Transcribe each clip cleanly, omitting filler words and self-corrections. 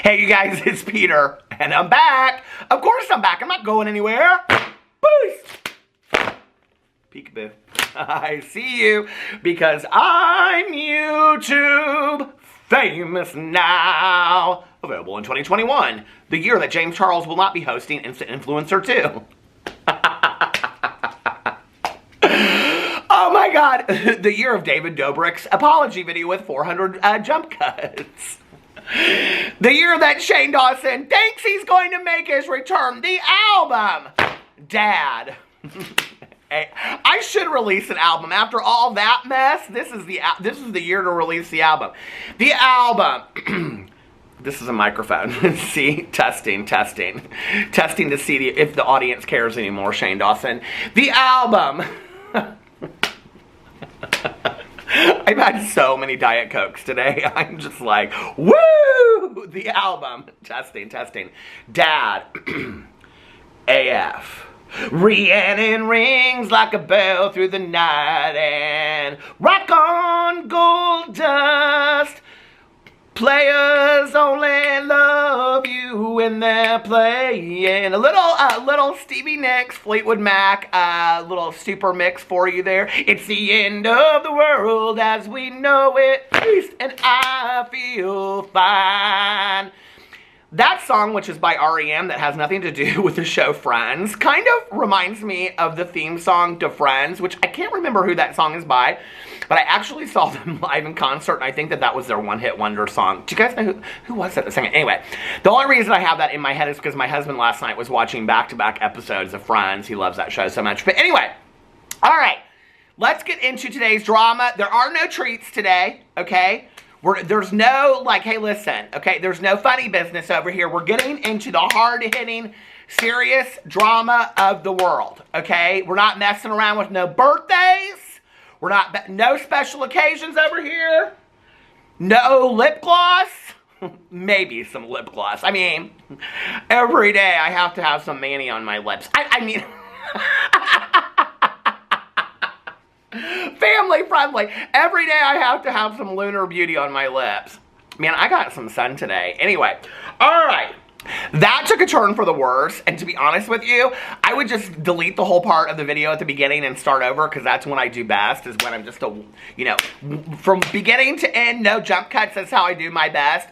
Hey, you guys, it's Peter, and I'm back. Of course I'm back. I'm not going anywhere. Boost. Peekaboo. I see you because I'm YouTube famous now. Available in 2021, the year that James Charles will not be hosting Instant Influencer 2. Oh my God, the year of David Dobrik's apology video with 400 jump cuts. The year that Shane Dawson thinks he's going to make his return. The album, Dad. I should release an album after all that mess. This is the year to release the album. The album. This is a microphone. See, testing to see if the audience cares anymore. Shane Dawson. The album. I've had so many Diet Cokes today. I'm just like, woo! The album. Testing. Dad. AF. Rhiannon rings like a bell through the night and rock on gold dust. Players only love you when they're playing. A little Stevie Nicks, Fleetwood Mac, little super mix for you there. It's the end of the world as we know it, and I feel fine. That song, which is by R.E.M., that has nothing to do with the show Friends, kind of reminds me of the theme song to Friends, which I can't remember who that song is by, but I actually saw them live in concert, and I think that was their one-hit wonder song. Do you guys know who was that that sang it? Anyway, the only reason I have that in my head is because my husband last night was watching back-to-back episodes of Friends. He loves that show so much. But anyway, all right, let's get into today's drama. There are no treats today, okay? There's no, like, hey, listen, okay? There's no funny business over here. We're getting into the hard-hitting, serious drama of the world, okay? We're not messing around with no birthdays. No special occasions over here. No lip gloss. Maybe some lip gloss. I mean, every day I have to have some mani on my lips. I mean... Family friendly. Every day I have to have some Lunar Beauty on my lips. Man, I got some sun today. Anyway, all right. That took a turn for the worse, and to be honest with you, I would just delete the whole part of the video at the beginning and start over, because that's when I do best, is when I'm just from beginning to end, no jump cuts. That's how I do my best.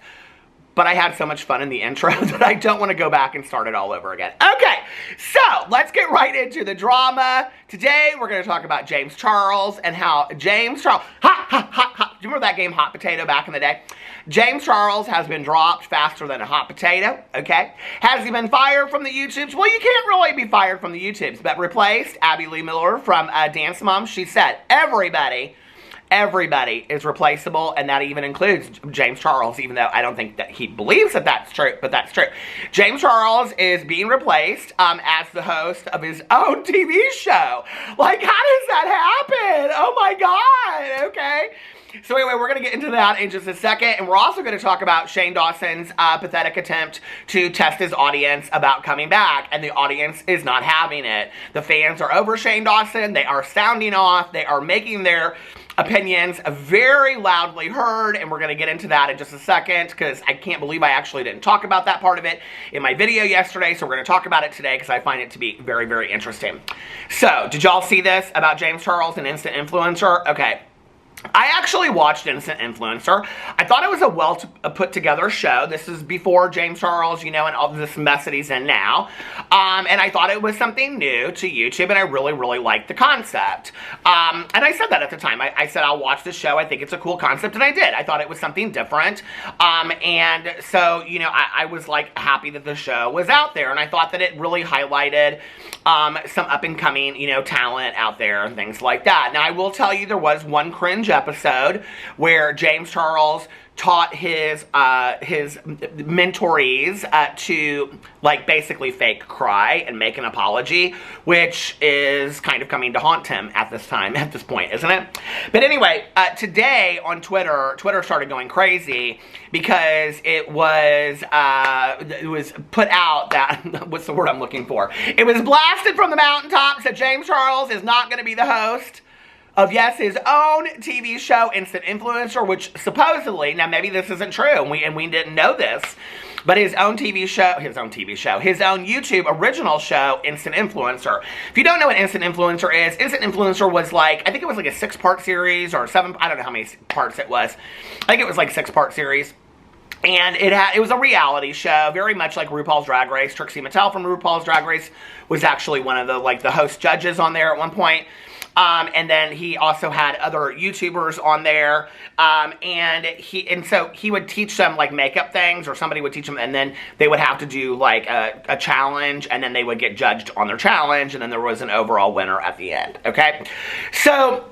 But I had so much fun in the intro that I don't want to go back and start it all over again. Okay, so let's get right into the drama. Today, we're going to talk about James Charles and how James Charles... Do you remember that game Hot Potato back in the day? James Charles has been dropped faster than a hot potato, okay? Has he been fired from the YouTubes? Well, you can't really be fired from the YouTubes, but replaced Abby Lee Miller from Dance Mom. She said, everybody is replaceable, and that even includes James Charles, even though I don't think that he believes that that's true, but that's true. James Charles is being replaced as the host of his own TV show. Like, how does that happen? Oh my God, okay? So anyway, we're going to get into that in just a second, and we're also going to talk about Shane Dawson's pathetic attempt to test his audience about coming back, and the audience is not having it. The fans are over Shane Dawson. They are sounding off. They are making their opinions very loudly heard, and we're going to get into that in just a second, because I can't believe I actually didn't talk about that part of it in my video yesterday, so we're going to talk about it today, because I find it to be very, very interesting. So, did y'all see this about James Charles and Instant Influencer? Okay. I actually watched Instant Influencer. I thought it was a well put together show. This is before James Charles, and all this mess that he's in now. And I thought it was something new to YouTube, and I really, really liked the concept. And I said that at the time. I said, I'll watch the show. I think it's a cool concept, and I did. I thought it was something different. And so, I was, like, happy that the show was out there, and I thought that it really highlighted some up-and-coming, talent out there and things like that. Now, I will tell you, there was one cringe episode where James Charles taught his mentorees to, like, basically fake cry and make an apology, which is kind of coming to haunt him at this point, isn't it? But anyway, today on Twitter started going crazy because it was put out that, what's the word I'm looking for? It was blasted from the mountaintops that James Charles is not going to be the host of, yes, his own TV show, Instant Influencer, which supposedly, now maybe this isn't true, and we didn't know this, but his own YouTube original show, Instant Influencer. If you don't know what Instant Influencer is, Instant Influencer was like, I think it was like a 6-part series or 7, I don't know how many parts it was. I think it was like 6-part series. And it was a reality show, very much like RuPaul's Drag Race. Trixie Mattel from RuPaul's Drag Race was actually one of the host judges on there at one point. And then he also had other YouTubers on there. And so he would teach them like makeup things, or somebody would teach them, and then they would have to do like a challenge, and then they would get judged on their challenge, and then there was an overall winner at the end. Okay. So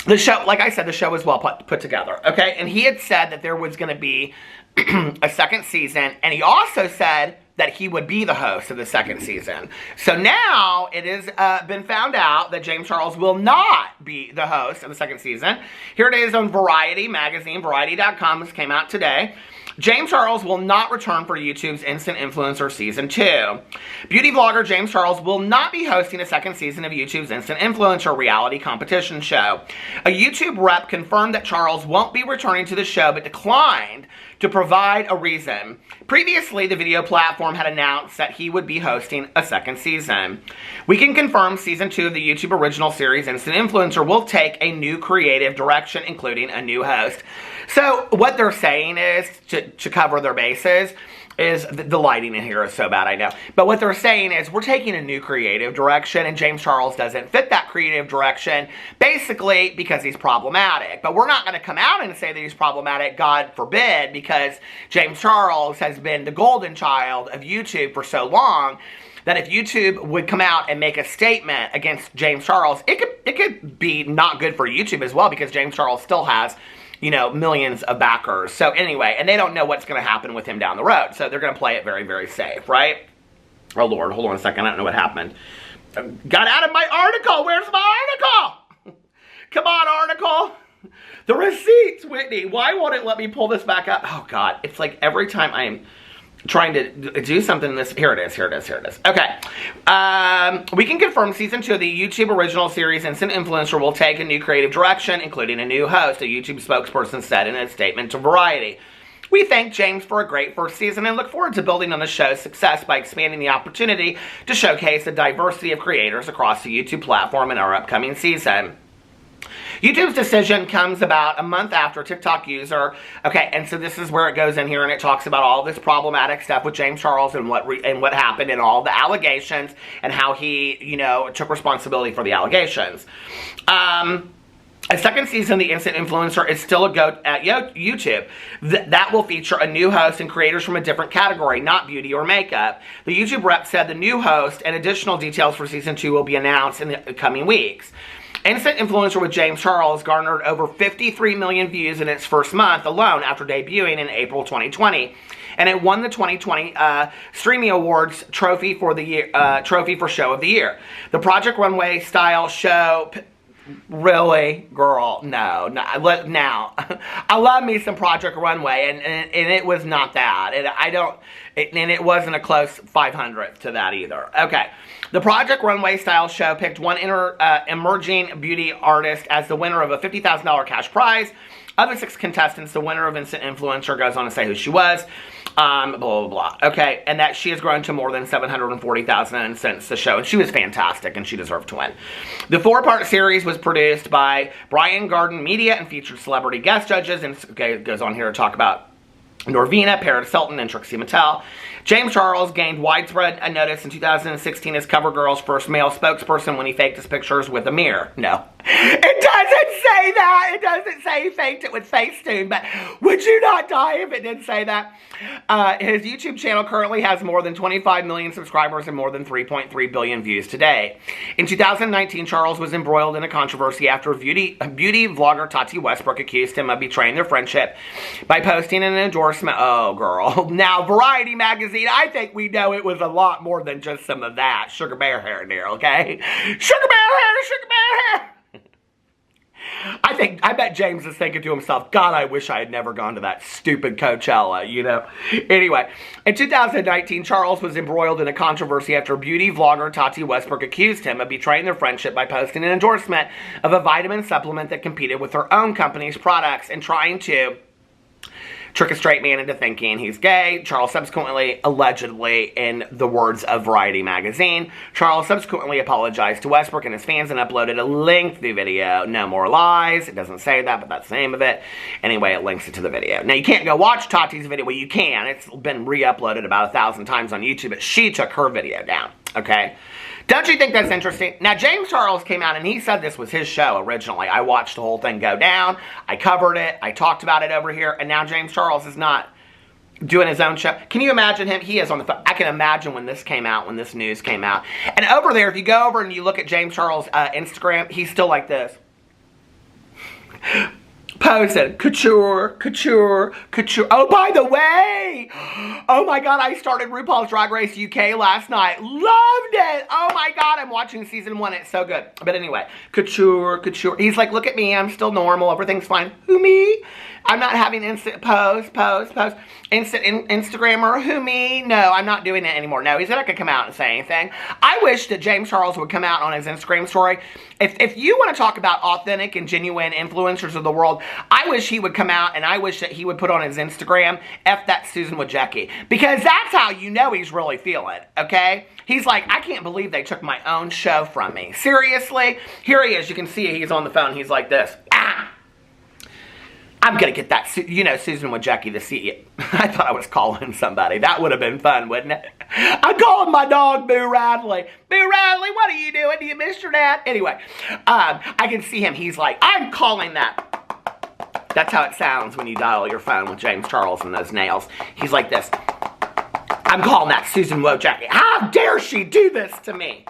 the show, like I said, the show was well put together. Okay. And he had said that there was going to be a second season, and he also said that he would be the host of the second season. So now it has been found out that James Charles will not be the host of the second season. Here it is on Variety magazine, Variety.com. This came out today. James Charles will not return for YouTube's Instant Influencer Season 2. Beauty vlogger James Charles will not be hosting a second season of YouTube's Instant Influencer reality competition show. A YouTube rep confirmed that Charles won't be returning to the show, but declined to provide a reason. Previously, the video platform had announced that he would be hosting a second season. We can confirm Season 2 of the YouTube original series Instant Influencer will take a new creative direction, including a new host. So what they're saying is, to cover their bases, is the lighting in here is so bad, I know. But what they're saying is, we're taking a new creative direction, and James Charles doesn't fit that creative direction, basically because he's problematic. But we're not going to come out and say that he's problematic, God forbid, because James Charles has been the golden child of YouTube for so long, that if YouTube would come out and make a statement against James Charles, it could be not good for YouTube as well, because James Charles still has, you know, millions of backers. So anyway, and they don't know what's going to happen with him down the road. So they're going to play it very, very safe, right? Oh, Lord, hold on a second. I don't know what happened. Got out of my article. Where's my article? Come on, article. The receipts, Whitney. Why won't it let me pull this back up? Oh, God. It's like every time I'm trying to do something in this. Here it is. Okay. We can confirm Season 2 of the YouTube original series Instant Influencer will take a new creative direction, including a new host, a YouTube spokesperson said in a statement to Variety. We thank James for a great first season and look forward to building on the show's success by expanding the opportunity to showcase a diversity of creators across the YouTube platform in our upcoming season. YouTube's decision comes about a month after TikTok user, okay, and so this is where it goes in here and it talks about all this problematic stuff with James Charles and what happened and all the allegations and how he, you know, took responsibility for the allegations. A second season of the Instant Influencer is still a go at YouTube. That will feature a new host and creators from a different category, not beauty or makeup. The YouTube rep said the new host and additional details for Season 2 will be announced in the coming weeks. Instant Influencer with James Charles garnered over 53 million views in its first month alone after debuting in April 2020. And it won the 2020 Streaming Awards trophy for the year, trophy for Show of the Year. The Project Runway style show. Really, girl? No. Now, I love me some Project Runway, and it was not that. And it wasn't a close 500th to that either. Okay. The Project Runway style show picked one emerging beauty artist as the winner of a $50,000 cash prize. Of the 6 contestants, the winner of Instant Influencer goes on to say who she was. Blah, blah, blah. Okay, and that she has grown to more than 740,000 since the show. And she was fantastic, and she deserved to win. The 4-part series was produced by Brian Garden Media and featured celebrity guest judges. And it goes on here to talk about Norvina, Paris Hilton, and Trixie Mattel. James Charles gained widespread notice in 2016 as CoverGirl's first male spokesperson when he faked his pictures with a mirror. No. It doesn't say that. It doesn't say he faked it with Facetune, but would you not die if it did say that? His YouTube channel currently has more than 25 million subscribers and more than 3.3 billion views today. In 2019, Charles was embroiled in a controversy after beauty vlogger Tati Westbrook accused him of betraying their friendship by posting an endorsement. Oh, girl. Now, Variety magazine, I think we know it was a lot more than just some of that. Sugar bear hair there, okay? Sugar bear hair, sugar bear hair. I bet James is thinking to himself, God, I wish I had never gone to that stupid Coachella, you know? Anyway, in 2019, Charles was embroiled in a controversy after beauty vlogger Tati Westbrook accused him of betraying their friendship by posting an endorsement of a vitamin supplement that competed with her own company's products and trying to trick a straight man into thinking he's gay. Charles subsequently, allegedly, in the words of Variety magazine, Charles subsequently apologized to Westbrook and his fans and uploaded a lengthy video. No more lies. It doesn't say that, but that's the name of it. Anyway, it links it to the video. Now, you can't go watch Tati's video. Well, you can. It's been re-uploaded about 1,000 times on YouTube, but she took her video down, okay? Don't you think that's interesting? Now, James Charles came out and he said this was his show originally. I watched the whole thing go down. I covered it. I talked about it over here. And now James Charles is not doing his own show. Can you imagine him? He is on the phone. I can imagine when this came out, when this news came out. And over there, if you go over and you look at James Charles' Instagram, he's still like this. Posted, couture, couture, couture. Oh, by the way, oh my God, I started RuPaul's Drag Race UK last night. Loved it. Oh my God, I'm watching season 1. It's so good. But anyway, couture, couture. He's like, look at me. I'm still normal. Everything's fine. Who, me? I'm not having instant post. Instant Instagrammer. Who, me? No, I'm not doing it anymore. No, he's not going to come out and say anything. I wish that James Charles would come out on his Instagram story. If you want to talk about authentic and genuine influencers of the world, I wish he would come out and I wish that he would put on his Instagram, F that Susan Wojcicki. Because that's how you know he's really feeling, okay? He's like, I can't believe they took my own show from me. Seriously? Here he is. You can see he's on the phone. He's like this. Ah! I'm going to get that, Susan Wojcicki to see it. I thought I was calling somebody. That would have been fun, wouldn't it? I'm calling my dog, Boo Radley. Boo Radley, what are you doing? Do you miss your dad? Anyway, I can see him. He's like, I'm calling that. That's how it sounds when you dial your phone with James Charles and those nails. He's like this. I'm calling that Susan Wojcicki. How dare she do this to me?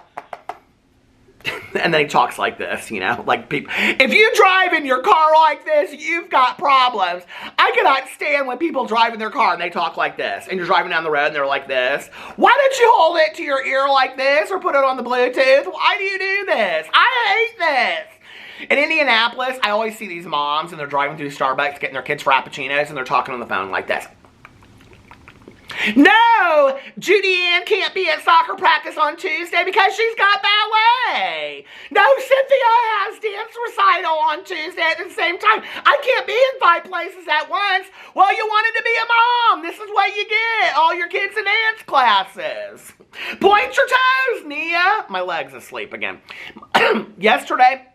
And then he talks like this, like people. If you drive in your car like this, you've got problems. I cannot stand when people drive in their car and they talk like this. And you're driving down the road and they're like this. Why don't you hold it to your ear like this or put it on the Bluetooth? Why do you do this? I hate this. In Indianapolis, I always see these moms and they're driving through Starbucks getting their kids Frappuccinos and they're talking on the phone like this. No, Judy Ann can't be at soccer practice on Tuesday because she's got ballet. No, Cynthia has dance recital on Tuesday at the same time. I can't be in 5 places at once. Well, you wanted to be a mom. This is what you get. All your kids in dance classes. Point your toes, Nia. My leg's asleep again. Yesterday,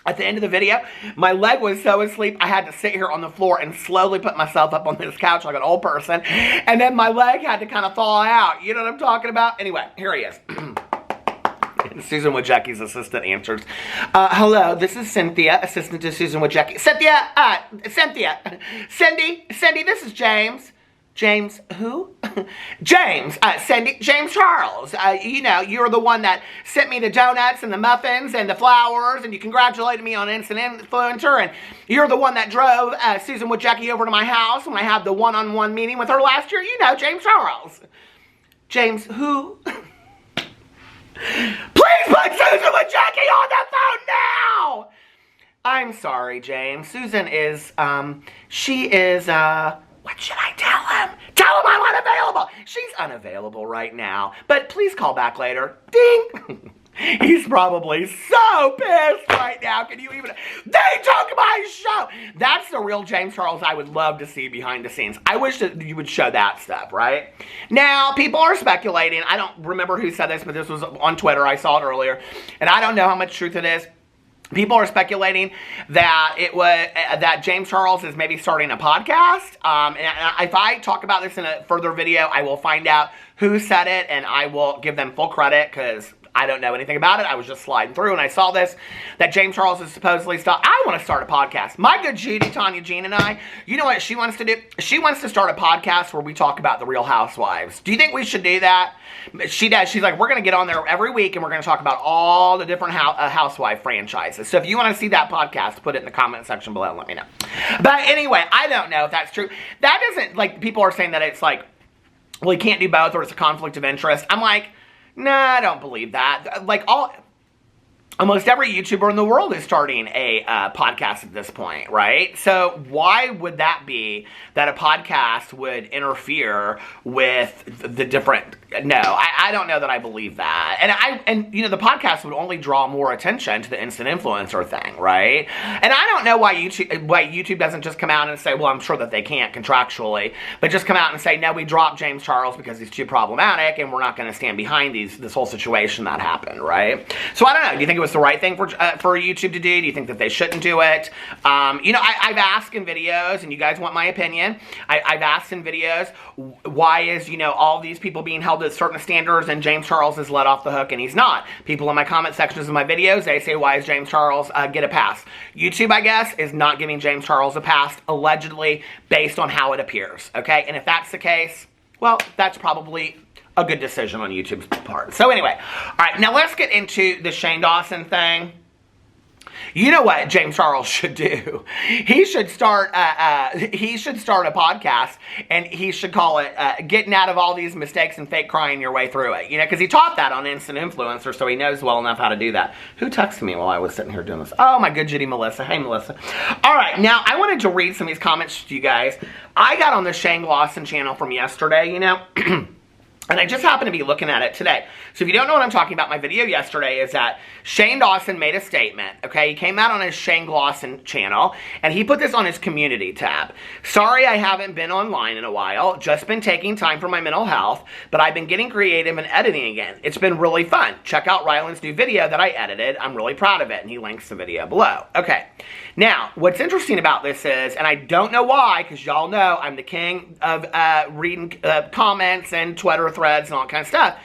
at the end of the video, my leg was so asleep, I had to sit here on the floor and slowly put myself up on this couch like an old person. And then my leg had to kind of thaw out. You know what I'm talking about? Anyway, here he is. Susan Wojcicki's assistant answers. Hello, this is Cynthia, assistant to Susan Wojcicki. Cynthia. Cindy, this is James. James who? James Charles. You're the one that sent me the donuts and the muffins and the flowers and you congratulated me on Instant Influencer and you're the one that drove Susan Wojcicki over to my house when I had the one-on-one meeting with her last year. James Charles. James who? Please put Susan Wojcicki on the phone now! I'm sorry, James. Susan is, what should I tell him? Tell him I'm unavailable. She's unavailable right now. But please call back later. Ding. He's probably so pissed right now. Can you even? They took my show. That's the real James Charles I would love to see behind the scenes. I wish that you would show that stuff, right? Now, people are speculating. I don't remember who said this, but this was on Twitter. I saw it earlier. And I don't know how much truth it is. People are speculating that that James Charles is maybe starting a podcast. And if I talk about this in a further video, I will find out who said it, and I will give them full credit because I don't know anything about it. I was just sliding through, and I saw this, that James Charles is supposedly I want to start a podcast. My good Judy, Tanya Jean, and I, you know what she wants to do? She wants to start a podcast where we talk about the Real Housewives. Do you think we should do that? She does. She's like, we're going to get on there every week, and we're going to talk about all the different housewife franchises. So if you want to see that podcast, put it in the comment section below and let me know. But anyway, I don't know if that's true. That doesn't, people are saying that it's like, well, you can't do both, or it's a conflict of interest. I'm like, nah, I don't believe that. almost every YouTuber in the world is starting a podcast at this point, right? So why would that be that a podcast would interfere with the different... No, I don't know that I believe that. And you know, the podcast would only draw more attention to the instant influencer thing, right? And I don't know why YouTube doesn't just come out and say, well, I'm sure that they can't contractually, but just come out and say, no, we dropped James Charles because he's too problematic and we're not going to stand behind this whole situation that happened, right? So I don't know. Do you think it was the right thing for YouTube to do? Do you think that they shouldn't do it? You know, I've asked in videos, and you guys want my opinion, I've asked in videos, why is, you know, all these people being held to certain standards and James Charles is let off the hook and he's not? People in my comment sections of my videos, they say, why is James Charles get a pass? YouTube, I guess, is not giving James Charles a pass, allegedly, based on how it appears, okay? And if that's the case, well, that's probably a good decision on YouTube's part. So anyway, all right, now let's get into the Shane Dawson thing. You know what James Charles should do? He should start a podcast, and he should call it "Getting Out of All These Mistakes and Fake Crying Your Way Through It." You know, because he taught that on Instant Influencer, so he knows well enough how to do that. Who texted me while I was sitting here doing this? Oh, my good Judy Melissa. Hey, Melissa. All right, now I wanted to read some of these comments to you guys. I got on the Shane Dawson channel from yesterday, you know. And I just happened to be looking at it today. So if you don't know what I'm talking about, my video yesterday is that Shane Dawson made a statement, okay? He came out on his Shane Dawson channel, and he put this on his community tab. Sorry I haven't been online in a while. Just been taking time for my mental health, but I've been getting creative and editing again. It's been really fun. Check out Ryland's new video that I edited. I'm really proud of it, and he links the video below. Okay. Now, what's interesting about this is, and I don't know why, because y'all know I'm the king of reading comments and Twitter threads and all that kind of stuff,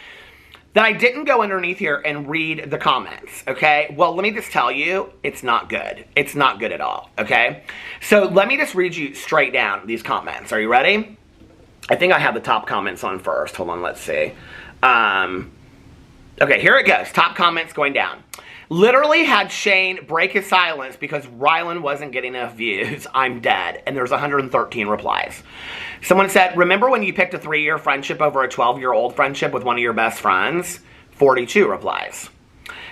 that I didn't go underneath here and read the comments, okay? Well, let me just tell you, it's not good. It's not good at all, okay? So let me just read you straight down these comments. Are you ready? I think I have the top comments on first. Hold on, let's see. Okay, here it goes. Top comments going down. Literally had Shane break his silence because Ryland wasn't getting enough views. I'm dead. And there's 113 replies. Someone said, remember when you picked a 3-year friendship over a 12-year-old friendship with one of your best friends? 42 replies.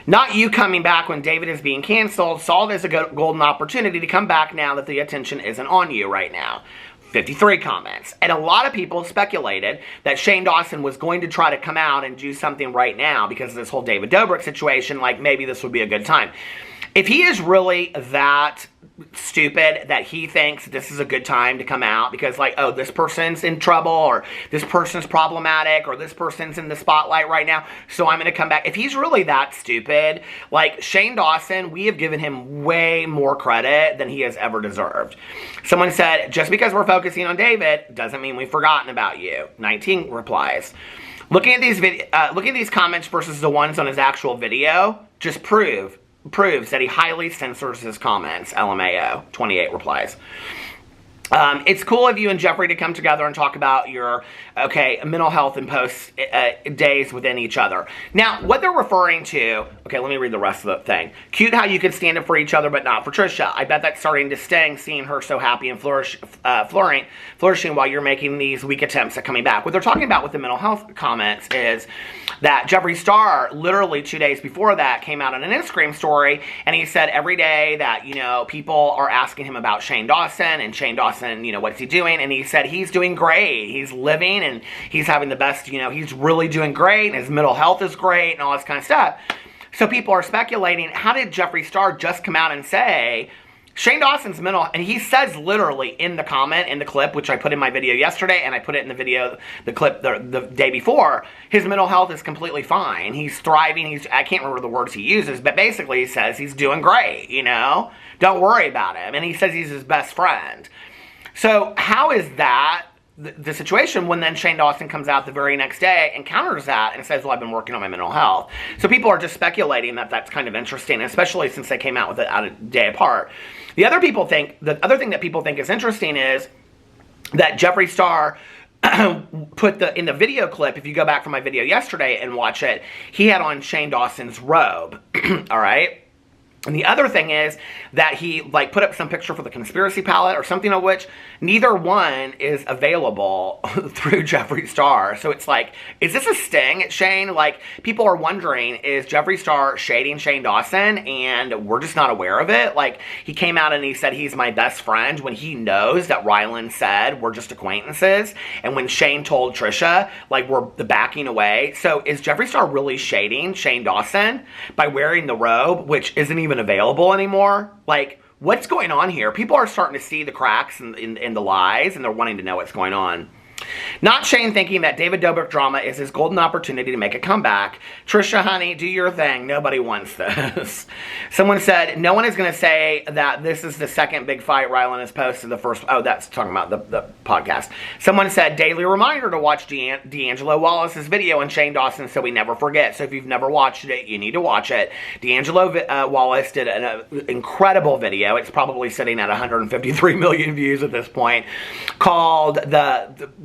Not you coming back when David is being canceled. Saw it as a golden opportunity to come back now that the attention isn't on you right now. 53 comments. And a lot of people speculated that Shane Dawson was going to try to come out and do something right now because of this whole David Dobrik situation, like maybe this would be a good time. If he is really that stupid that he thinks this is a good time to come out because, like, oh, this person's in trouble or this person's problematic or this person's in the spotlight right now, so I'm going to come back. If he's really that stupid, like Shane Dawson, we have given him way more credit than he has ever deserved. Someone said, just because we're focusing on David doesn't mean we've forgotten about you. 19 replies. Looking at these comments versus the ones on his actual video just proves that he highly censors his comments. LMAO. 28 replies. It's cool of you and Jeffree to come together and talk about your, mental health and post days within each other. Now, what they're referring to, let me read the rest of the thing. Cute how you could stand up for each other, but not for Trisha. I bet that's starting to sting, seeing her so happy and flourishing while you're making these weak attempts at coming back. What they're talking about with the mental health comments is that Jeffree Star, literally 2 days before that, came out on an Instagram story, and he said every day that, people are asking him about Shane Dawson, and Shane Dawson, what's he doing? And he said he's doing great. He's living, and he's having the best, he's really doing great, and his mental health is great, and all this kind of stuff. So people are speculating, how did Jeffree Star just come out and say Shane Dawson's mental, and he says literally in the comment, in the clip, which I put in my video yesterday, and I put it in the video, the clip the day before, his mental health is completely fine. He's thriving. I can't remember the words he uses, but basically he says he's doing great, Don't worry about him. And he says he's his best friend. So how is that the situation when then Shane Dawson comes out the very next day and counters that and says, well, I've been working on my mental health. So people are just speculating that that's kind of interesting, especially since they came out with it a day apart. The other thing that people think is interesting is that Jeffree Star put in the video clip, if you go back from my video yesterday and watch it, he had on Shane Dawson's robe, all right? And the other thing is that he like put up some picture for the conspiracy palette or something, of which neither one is available through Jeffree Star. So it's like, is this a sting at Shane? Like, people are wondering, is Jeffree Star shading Shane Dawson and we're just not aware of it? Like, he came out and he said he's my best friend when he knows that Ryland said we're just acquaintances. And when Shane told Trisha, like, we're the backing away. So is Jeffree Star really shading Shane Dawson by wearing the robe, which isn't even available anymore? Like, what's going on here? People are starting to see the cracks in the lies, and they're wanting to know what's going on. Not Shane thinking that David Dobrik drama is his golden opportunity to make a comeback. Trisha, honey, do your thing. Nobody wants this. Someone said, no one is going to say that this is the second big fight Ryland has posted. The first, oh, that's talking about the podcast. Someone said, daily reminder to watch D'Angelo Wallace's video on Shane Dawson so we never forget. So if you've never watched it, you need to watch it. D'Angelo Wallace did an incredible video. It's probably sitting at 153 million views at this point, called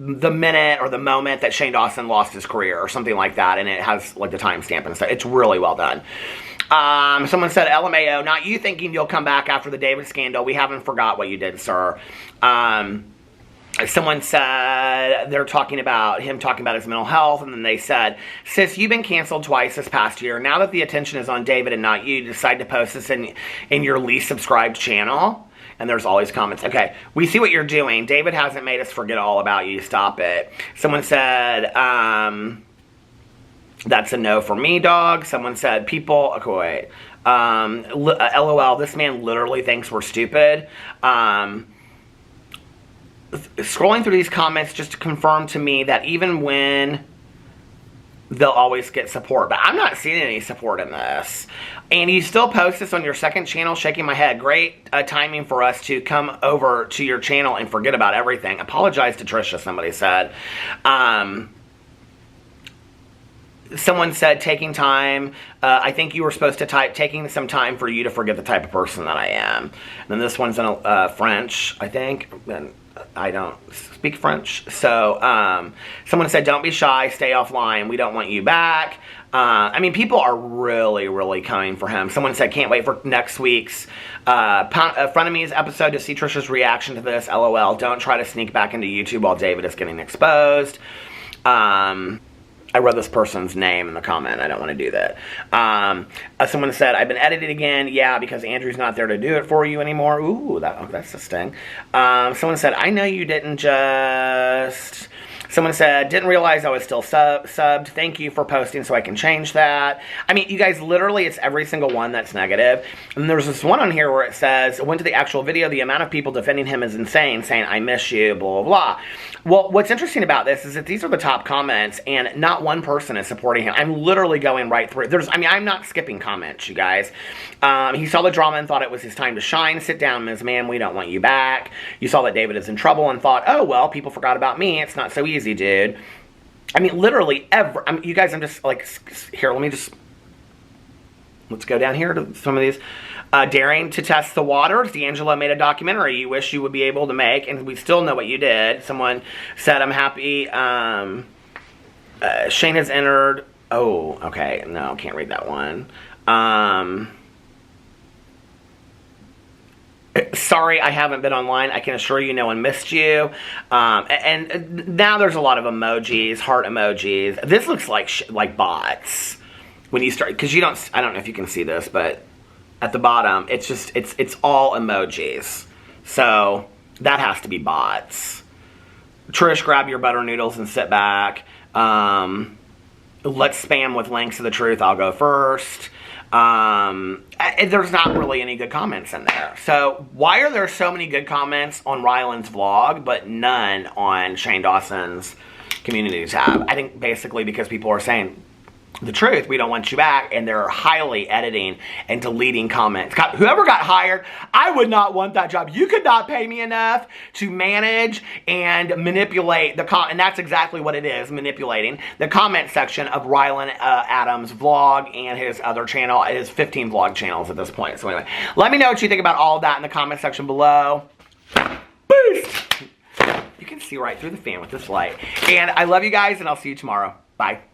the minute or the moment that Shane Dawson lost his career or something like that, and it has like the timestamp and stuff. It's really well done. Someone said, LMAO, not you thinking you'll come back after the David scandal. We haven't forgot what you did, sir. Someone said they're talking about him talking about his mental health, and then they said, sis, you've been canceled twice this past year. Now that the attention is on David and not you, decide to post this in your least subscribed channel. And there's always comments. Okay, we see what you're doing. David hasn't made us forget all about you. Stop it. Someone said, that's a no for me, dog. Someone said, people, okay, wait. LOL, this man literally thinks we're stupid. Scrolling through these comments just to confirm to me that even when they'll always get support, but I'm not seeing any support in this. And you still post this on your second channel, shaking my head. Great timing for us to come over to your channel and forget about everything. Apologize to Trisha, somebody said. Someone said, taking time. I think you were supposed to type, taking some time for you to forget the type of person that I am. And then this one's in French, I think. And I don't speak French. So, someone said, don't be shy, stay offline. We don't want you back. I mean, people are really, really coming for him. Someone said, can't wait for next week's Frenemies episode to see Trisha's reaction to this. LOL. Don't try to sneak back into YouTube while David is getting exposed. I read this person's name in the comment. I don't want to do that. Someone said, I've been edited again. Yeah, because Andrew's not there to do it for you anymore. Ooh, that's a sting. Someone said, I know you didn't just... Someone said, didn't realize I was still subbed. Thank you for posting so I can change that. I mean, you guys, literally, it's every single one that's negative. And there's this one on here where it says, went to the actual video, the amount of people defending him is insane, saying, I miss you, blah, blah, blah. Well, what's interesting about this is that these are the top comments, and not one person is supporting him. I'm literally going right through. I'm not skipping comments, you guys. He saw the drama and thought it was his time to shine. Sit down, Ms. Man, we don't want you back. You saw that David is in trouble and thought, oh, well, people forgot about me. It's not so easy, dude. I mean, literally, you guys, I'm just like, here, let's go down here to some of these. Daring to test the waters. D'Angelo made a documentary you wish you would be able to make, and we still know what you did. Someone said, I'm happy. Shane has entered. Oh, okay. No, can't read that one. Sorry, I haven't been online. I can assure you no one missed you. And now there's a lot of emojis, heart emojis. This looks like bots when you start, because I don't know if you can see this, but at the bottom, it's all emojis. So that has to be bots. Trish, grab your butter noodles and sit back. Let's spam with links to the truth. I'll go first. There's not really any good comments in there. So why are there so many good comments on Ryland's vlog, but none on Shane Dawson's community tab? I think basically because people are saying the truth, we don't want you back, and they're highly editing and deleting comments. Whoever got hired, I would not want that job. You could not pay me enough to manage and manipulate and that's exactly what it is, manipulating the comment section of Ryland Adams' vlog and his other channel, his 15 vlog channels at this point. So anyway, let me know what you think about all of that in the comment section below. Boost! You can see right through the fan with this light. And I love you guys, and I'll see you tomorrow. Bye.